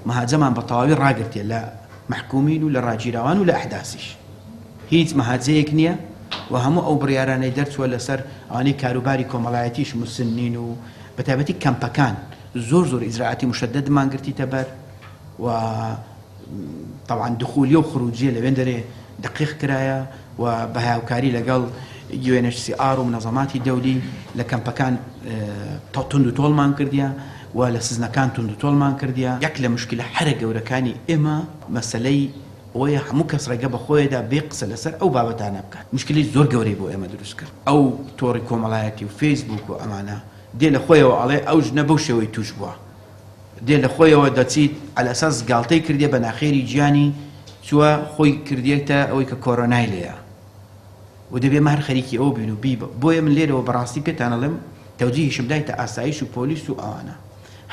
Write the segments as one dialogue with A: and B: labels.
A: مهاجمان بەتەواوی ڕاگرتێ لە محکومین و لە ڕاگیراوان و لە ئەحداسیش هیچ مەهاجەیەک نییە و هەموو ئەو بڕیارانەی دەرچووە لەسەر ئەوانەی کاروباری کۆمەڵایەتیش مسنین و بەتایبەتی کەمپەکان زۆر ئیجراعاتی مشددمان گرتیتە بەر و طبعا دخولی و خروجیە لەوێن دەرێ دقیق کرایە و بە هاوکاری لەگەڵ UNHCR و منەظەماتی دەولی لە کەمپەکان تونند و تۆڵمان کردیە و لە سزنەکان تونند و تۆڵمان کردیە. یەک لە مشکلە هەرە گەورەکانی ئێمە مەسەلەی ئەوەیە هەموو کەس ڕێگە بە خۆیدا بێ قسە لەسەر ئەو بابەتانە بکات. مشکلی زۆر گەورەی بۆ ئێمە دروست کرد. ئەو تۆڕی کۆمەڵایەتی و فەیسبوک و ئەمانە دێ لە خۆیەوە ئەڵێ ئەو ژنە بەو شێوەی توش بووە، دێ لە خۆیەوە دەچیت عەلە ئەساس گاڵتەی کردێ بە ناخێری گیانی چووە خۆی کردێتە ئەوەی کە کۆرۆنای لێیە و دەبێ مە هەر خەریکی ئەوە بین و بی بۆیە من لێرەوە بەڕاستی پێتان ئەڵێم تەوجیهیشم دایتە ئاسایش و پۆلیس و ئەوانە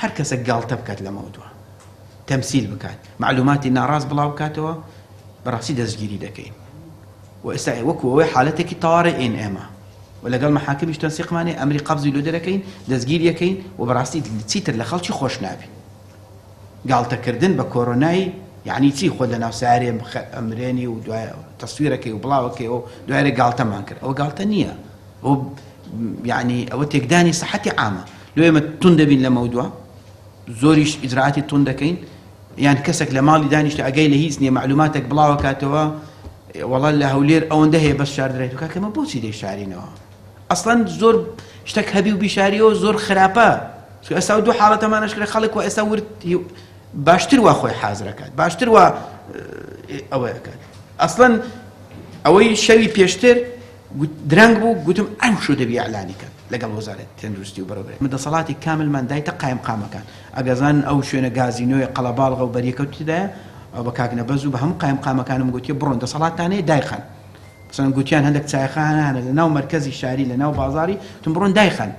A: هەر کەسە گاڵتە بکات لە مەوضوع تەمسیل بکات معلوماتی ناڕاست بڵاو بکاتەوە بەڕاستی دەستگیری دەکەین و ئێستا وەکو ئەوەی حالەتێکی تەواڕی ئێن ئێمە و لەگەڵ مەحاکمیش تەنسیقمانێ ئەمری قەبزی لۆ دەرەکەین دەستگیریەکەین و بەڕاستی چیتر لە خەڵکی خۆش نابی گاڵتەکردن بە کۆرۆنای یعنی چی خۆ لە ناو سارێ ئەمرێنی و دوای تەسویرەکەی و بڵاوەکەی و دوایرە گاڵتەمان کرد ئەوە گاڵتە نییە ئەو یعنی ئەوە تێکدانی سەحەتی عامە لۆ ئێمە تون دەبین لە مەوضوع زۆریش ئیجراعاتی تون دەکەین یان کەسێک لە ماڵی دانیشتە ئەگەی لە هیچ نییە معلوماتێک بڵاو کاتەوە وەڵا لە هەولێر ئەوەندە هەیە بەس شاردرێت و کاکەمە بۆچی دەی شارینەوە ئەسڵەن زۆر شتێک هەبی و بیشاریەوە زۆر خراپە ئێستا دوو حاڵەتەمانەش کرد خەڵک و ئێستا ورد باشتر وا خۆی حازرەکات باشتر وا ئەوەیەکات ئەسڵەن ئەوەی شەوی پێشتر درەنگ بوو گوتم ئەم شو دەبی ئەعلانی کرد لەگەڵ وەزارەت تەندروستی و بەڕێوەبەر من دەسەڵاتی کاملمان دایتە قایم قامەکان ئەگەزان ئەو شوێنە گازینۆی قەڵەباڵغە و بەریەکەوتیدایە ئەو بە کاکنەبەز و بە هەموو قایم قامەکانم گوتیە بڕۆن دەسەڵاتانەیە دایخەن مثلا گوتیان هەندێک چایخانە لە ناو مەرکەزی شاری لە ناو بازاری تم بڕۆن دایخەن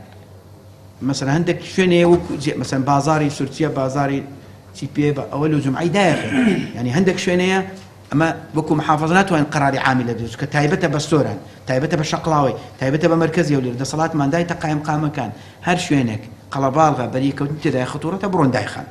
A: مثلا هەندێک شوێنەیە وەکو مثلا بازاری سورچیە بازاری چی پێ بە ئەوە لە جمعی دایخن ینی هەندێک شوێنەیە ئەمە وەکو محافظە ناتوانین قەراری عامی لە بێت کە تایبەتە بە سۆران تایبەتە بە شەقڵاوی تایبەتە بە مەرکەزی هەولێر دەسەڵاتمان دایتە قایم قامەکان هەر شوێنێک قەڵەباڵغە بەریەکەوتن تێدایە خەتوڕەتە بڕۆن دایخەن